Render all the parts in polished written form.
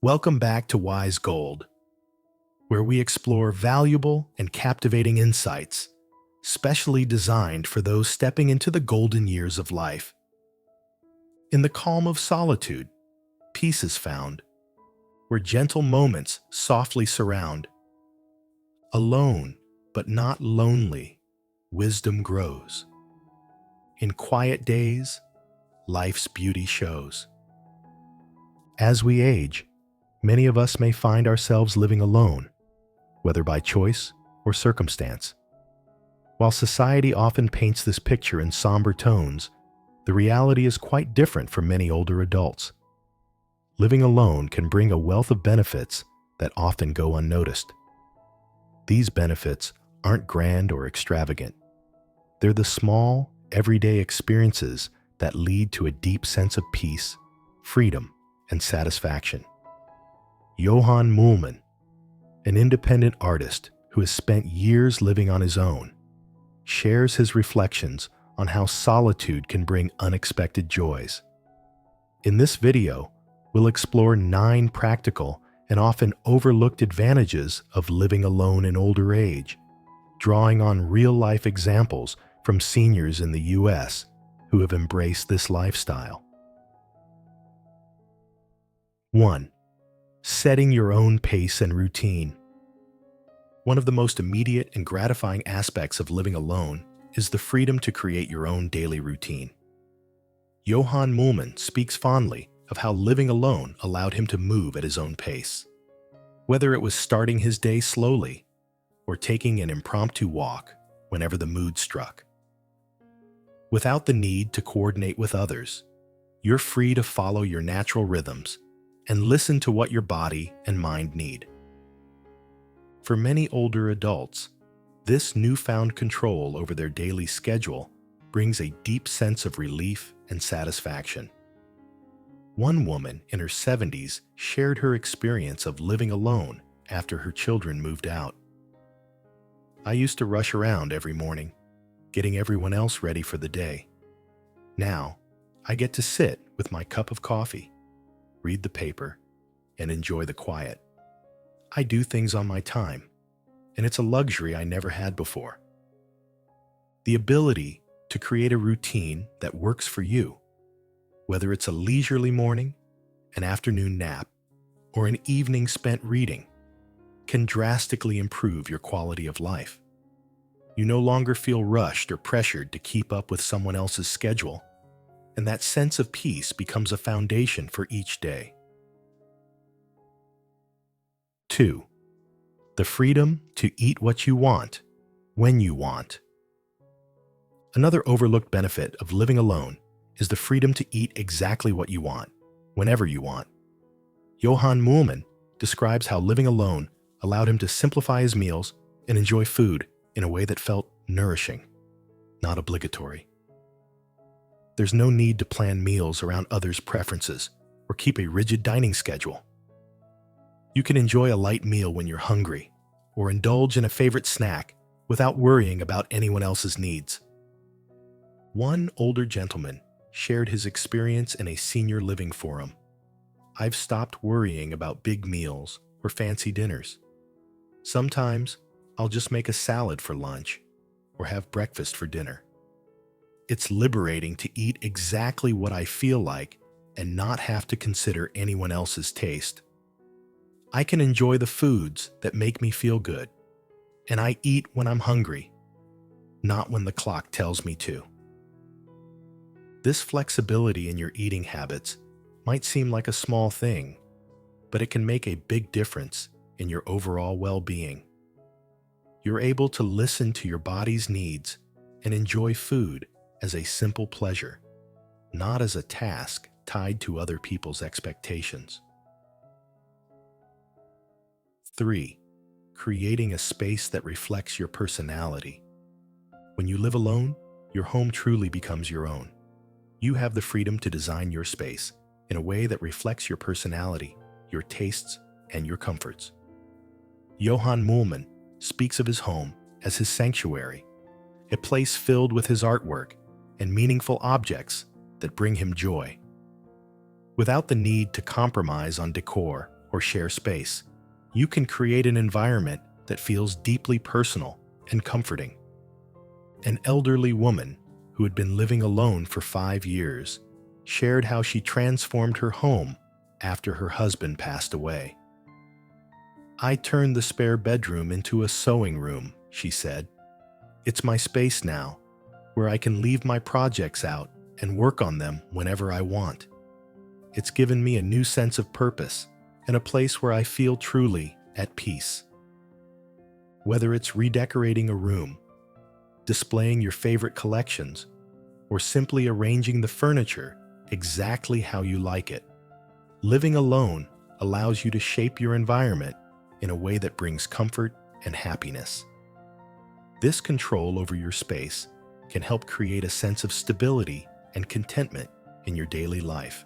Welcome back to Wise Gold, where we explore valuable and captivating insights, specially designed for those stepping into the golden years of life. In the calm of solitude, peace is found, where gentle moments softly surround. Alone, but not lonely, wisdom grows. In quiet days, life's beauty shows. As we age, many of us may find ourselves living alone, whether by choice or circumstance. While society often paints this picture in somber tones, the reality is quite different for many older adults. Living alone can bring a wealth of benefits that often go unnoticed. These benefits aren't grand or extravagant. They're the small, everyday experiences that lead to a deep sense of peace, freedom, and satisfaction. Johann Muhlmann, an independent artist who has spent years living on his own, shares his reflections on how solitude can bring unexpected joys. In this video, we'll explore 9 practical and often overlooked advantages of living alone in older age, drawing on real-life examples from seniors in the U.S. who have embraced this lifestyle. 1. Setting your own pace and routine. One of the most immediate and gratifying aspects of living alone is the freedom to create your own daily routine. Johann Muhlmann speaks fondly of how living alone allowed him to move at his own pace. Whether it was starting his day slowly or taking an impromptu walk whenever the mood struck. Without the need to coordinate with others, you're free to follow your natural rhythms and listen to what your body and mind need. For many older adults, this newfound control over their daily schedule brings a deep sense of relief and satisfaction. One woman in her 70s shared her experience of living alone after her children moved out. "I used to rush around every morning, getting everyone else ready for the day. Now, I get to sit with my cup of coffee, read the paper, and enjoy the quiet. I do things on my time, and it's a luxury I never had before." The ability to create a routine that works for you, whether it's a leisurely morning, an afternoon nap, or an evening spent reading, can drastically improve your quality of life. You no longer feel rushed or pressured to keep up with someone else's schedule, and that sense of peace becomes a foundation for each day. 2. The freedom to eat what you want, when you want. Another overlooked benefit of living alone is the freedom to eat exactly what you want, whenever you want. Johann Muhlmann describes how living alone allowed him to simplify his meals and enjoy food in a way that felt nourishing, not obligatory. There's no need to plan meals around others' preferences or keep a rigid dining schedule. You can enjoy a light meal when you're hungry or indulge in a favorite snack without worrying about anyone else's needs. One older gentleman shared his experience in a senior living forum. "I've stopped worrying about big meals or fancy dinners. Sometimes I'll just make a salad for lunch or have breakfast for dinner. It's liberating to eat exactly what I feel like and not have to consider anyone else's taste. I can enjoy the foods that make me feel good, and I eat when I'm hungry, not when the clock tells me to." This flexibility in your eating habits might seem like a small thing, but it can make a big difference in your overall well-being. You're able to listen to your body's needs and enjoy food as a simple pleasure, not as a task tied to other people's expectations. 3. Creating a space that reflects your personality. When you live alone, your home truly becomes your own. You have the freedom to design your space in a way that reflects your personality, your tastes, and your comforts. Johann Muhlmann speaks of his home as his sanctuary, a place filled with his artwork and meaningful objects that bring him joy. Without the need to compromise on decor or share space, you can create an environment that feels deeply personal and comforting. An elderly woman who had been living alone for 5 years shared how she transformed her home after her husband passed away. "I turned the spare bedroom into a sewing room," she said. "It's my space now, where I can leave my projects out and work on them whenever I want. It's given me a new sense of purpose and a place where I feel truly at peace." Whether it's redecorating a room, displaying your favorite collections, or simply arranging the furniture exactly how you like it, living alone allows you to shape your environment in a way that brings comfort and happiness. This control over your space can help create a sense of stability and contentment in your daily life.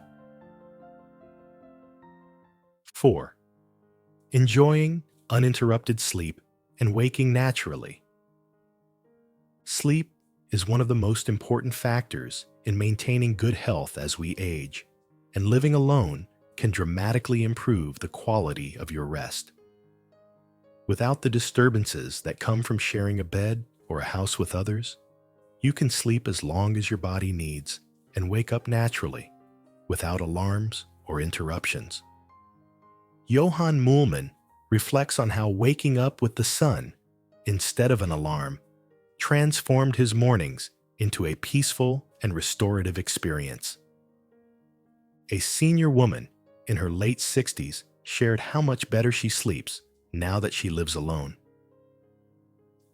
4. Enjoying uninterrupted sleep and waking naturally. Sleep is one of the most important factors in maintaining good health as we age, and living alone can dramatically improve the quality of your rest. Without the disturbances that come from sharing a bed or a house with others, you can sleep as long as your body needs and wake up naturally, without alarms or interruptions. Johann Muhlmann reflects on how waking up with the sun, instead of an alarm, transformed his mornings into a peaceful and restorative experience. A senior woman in her late 60s shared how much better she sleeps now that she lives alone.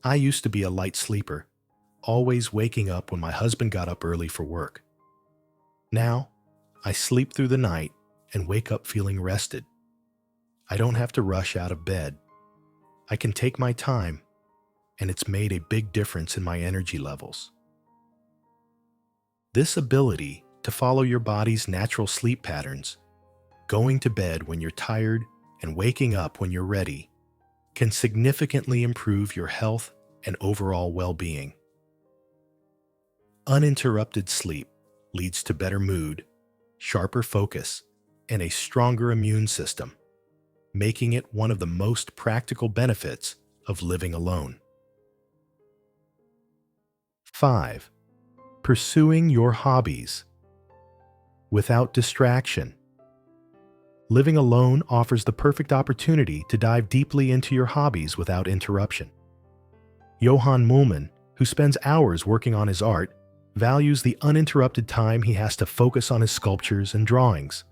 "I used to be a light sleeper, always waking up when my husband got up early for work. Now, I sleep through the night and wake up feeling rested. I don't have to rush out of bed. I can take my time, and it's made a big difference in my energy levels." This ability to follow your body's natural sleep patterns, going to bed when you're tired and waking up when you're ready, can significantly improve your health and overall well-being. Uninterrupted sleep leads to better mood, sharper focus, and a stronger immune system, making it one of the most practical benefits of living alone. 5. Pursuing your hobbies without distraction. Living alone offers the perfect opportunity to dive deeply into your hobbies without interruption. Johann Muhlmann, who spends hours working on his art, values the uninterrupted time he has to focus on his sculptures and drawings.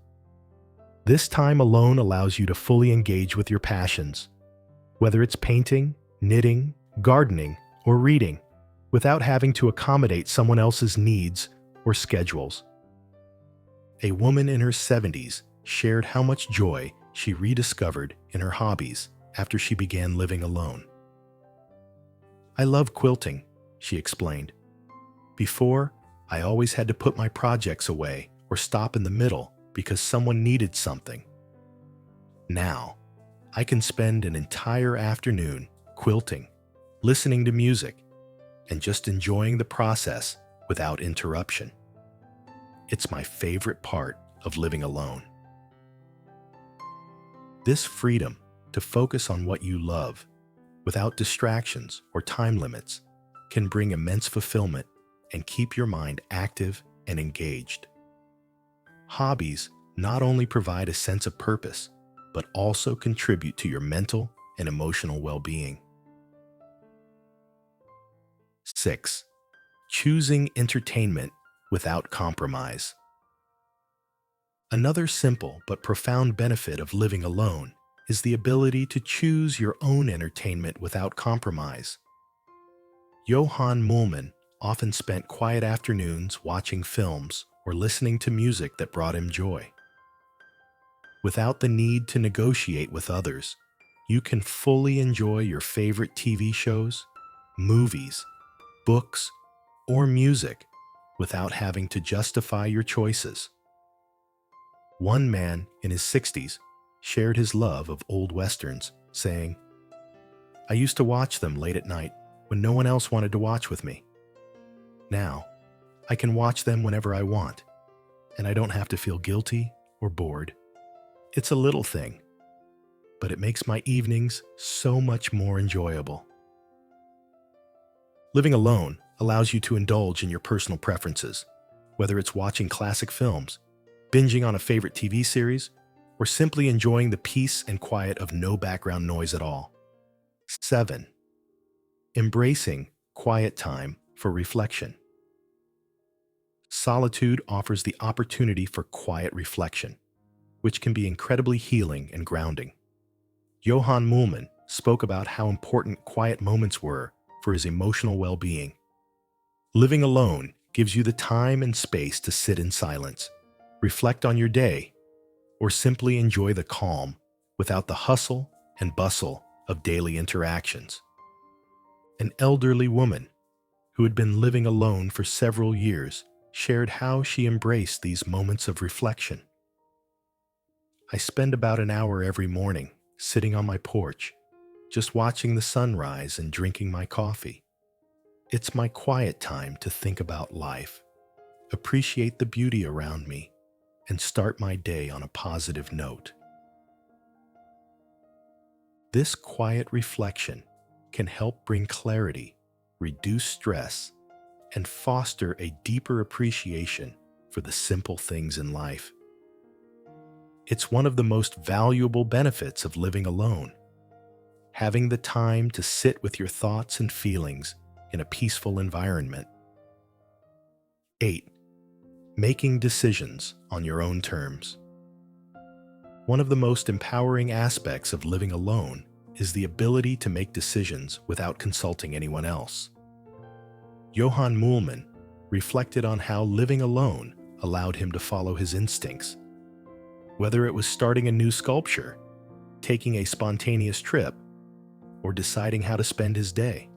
This time alone allows you to fully engage with your passions, whether it's painting, knitting, gardening, or reading, without having to accommodate someone else's needs or schedules. A woman in her 70s shared how much joy she rediscovered in her hobbies after she began living alone. "I love quilting," she explained. "Before, I always had to put my projects away or stop in the middle because someone needed something. Now, I can spend an entire afternoon quilting, listening to music, and just enjoying the process without interruption. It's my favorite part of living alone." This freedom to focus on what you love, without distractions or time limits, can bring immense fulfillment and keep your mind active and engaged. Hobbies not only provide a sense of purpose, but also contribute to your mental and emotional well-being. 6. Choosing entertainment without compromise. Another simple but profound benefit of living alone is the ability to choose your own entertainment without compromise. Johann Muhlmann often spent quiet afternoons watching films or listening to music that brought him joy. Without the need to negotiate with others, you can fully enjoy your favorite TV shows, movies, books, or music without having to justify your choices. One man in his 60s shared his love of old westerns, saying, "I used to watch them late at night when no one else wanted to watch with me. Now, I can watch them whenever I want, and I don't have to feel guilty or bored. It's a little thing, but it makes my evenings so much more enjoyable. Living alone allows you to indulge in your personal preferences, whether it's watching classic films, binging on a favorite TV series, or simply enjoying the peace and quiet of no background noise at all. 7. Embracing quiet time for reflection. Solitude offers the opportunity for quiet reflection, which can be incredibly healing and grounding. Johann Muhlmann spoke about how important quiet moments were for his emotional well-being. Living alone gives you the time and space to sit in silence, reflect on your day, or simply enjoy the calm without the hustle and bustle of daily interactions. An elderly woman who had been living alone for several years shared how she embraced these moments of reflection. I spend about an hour every morning sitting on my porch, just watching the sunrise and drinking my coffee. It's my quiet time to think about life, appreciate the beauty around me, and start my day on a positive note. This quiet reflection can help bring clarity, reduce stress, and foster a deeper appreciation for the simple things in life. It's one of the most valuable benefits of living alone. Having the time to sit with your thoughts and feelings in a peaceful environment. 8. Making decisions on your own terms. One of the most empowering aspects of living alone is the ability to make decisions without consulting anyone else. Johann Muhlmann reflected on how living alone allowed him to follow his instincts. Whether it was starting a new sculpture, taking a spontaneous trip, or deciding how to spend his day.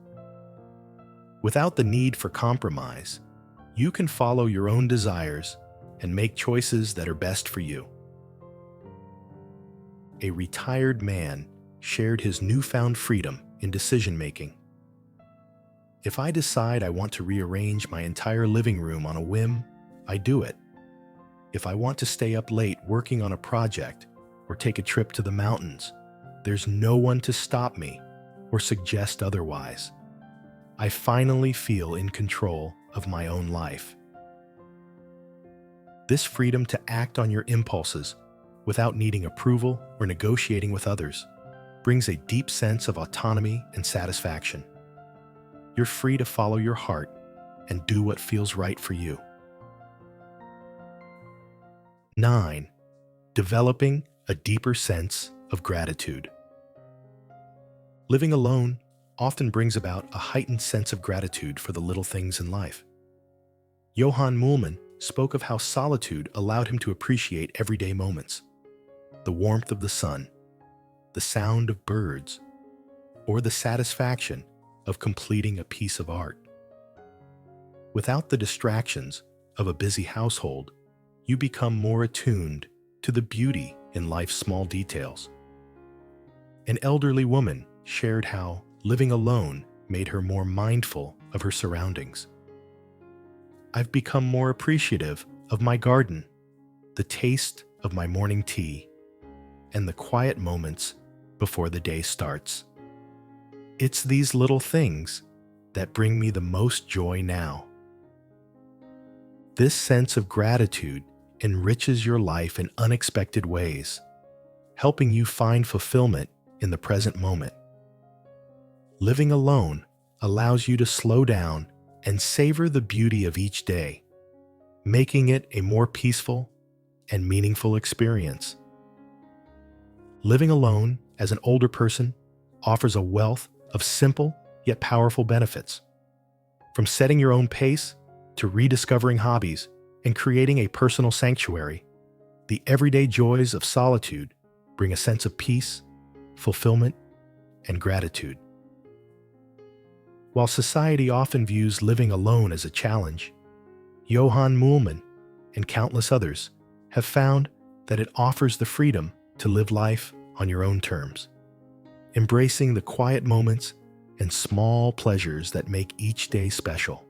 Without the need for compromise, you can follow your own desires and make choices that are best for you. A retired man shared his newfound freedom in decision-making. If I decide I want to rearrange my entire living room on a whim, I do it. If I want to stay up late working on a project or take a trip to the mountains, there's no one to stop me or suggest otherwise. I finally feel in control of my own life. This freedom to act on your impulses without needing approval or negotiating with others brings a deep sense of autonomy and satisfaction. You're free to follow your heart and do what feels right for you. 9. Developing a deeper sense of gratitude. Living alone often brings about a heightened sense of gratitude for the little things in life. Johann Muhlmann spoke of how solitude allowed him to appreciate everyday moments, the warmth of the sun, the sound of birds, or the satisfaction of completing a piece of art. Without the distractions of a busy household, you become more attuned to the beauty in life's small details. An elderly woman shared how living alone made her more mindful of her surroundings. I've become more appreciative of my garden, the taste of my morning tea, and the quiet moments before the day starts. It's these little things that bring me the most joy now. This sense of gratitude enriches your life in unexpected ways, helping you find fulfillment in the present moment. Living alone allows you to slow down and savor the beauty of each day, making it a more peaceful and meaningful experience. Living alone as an older person offers a wealth of simple yet powerful benefits. From setting your own pace to rediscovering hobbies and creating a personal sanctuary, the everyday joys of solitude bring a sense of peace, fulfillment, and gratitude. While society often views living alone as a challenge, Johann Muhlmann and countless others have found that it offers the freedom to live life on your own terms, embracing the quiet moments and small pleasures that make each day special.